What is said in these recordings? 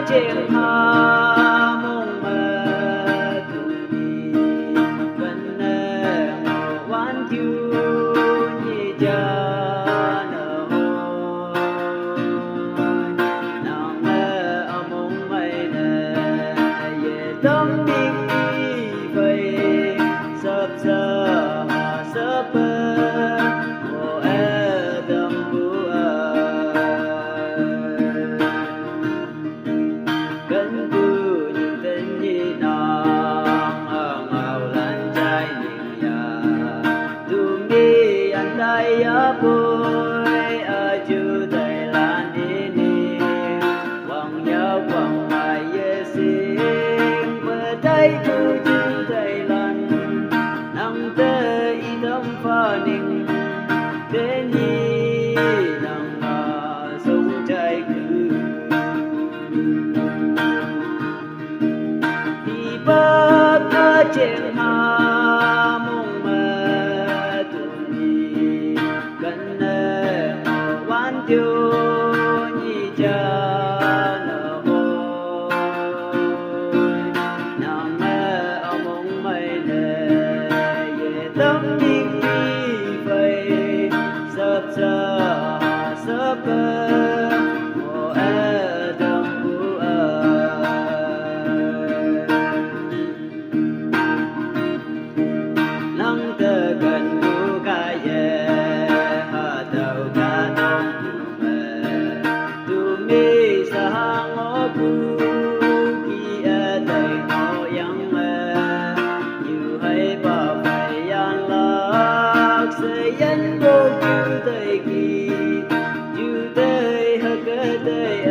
trên hà mong mơ tu đi gần ngô quan chiu nhị cha nở hôi nàng mơ mong mây nè về tâm đi về sắp sơ sắp ô e tâm bu gần bu như tên nhị nàng ngào lan trai nhị ya tu mi anh tay bôi chu tay lan đi ni quăng nhau quăng mai ye sim bờ tay chu chu tay lan nang te y tâm pha ninh thế nhi nàng sống trai cứ thì bác trên hà mong mơ tu đi gần ngô quan tiêu nhị cha nở hôi nàng mơ mong mây nè về tâm đi về sắp sắp ô e tâm bu nắng tơ gần bu ca ye hà tàu ca đông tu mi sa ngô bu ki e tay ngô yang như hay ba phải yan lạc sẽ yan vô chu tay kỳ chu tay ha cái tay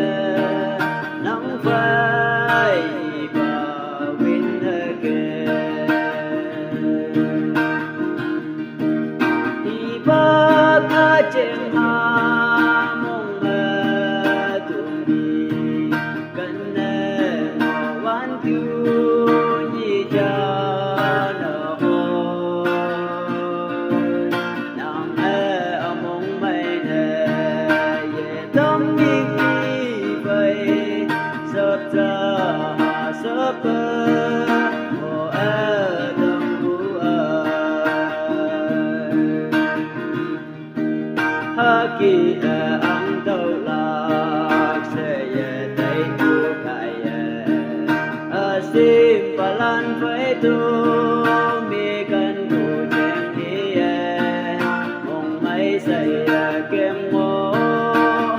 nắng phai ba win ha ke thì bác trên hà mong mơ tu đi gần ngô quan tiêu nhị cha nở hôi nàng mong mây nè về tâm đi về sắp sắp ô e tâm bu ha kỳ ang tàu lạc sẽ về tay tu cài sim và lan với tu mi cần tu chen đi mong mây say kem ngô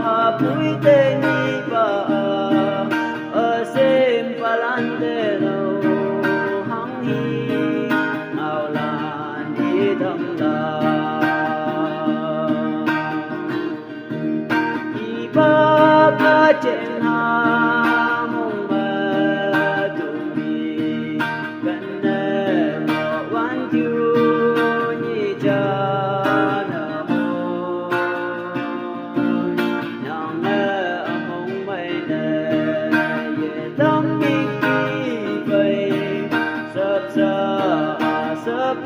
ha bụi tên đi và sim và lan tê đâu hăng hi ngào lan đi thầm bác trên hà mong mơ tu đi gần ngô quan chiu nhị cha nở hôi nàng mong mây nè về tâm đi về sắp sắp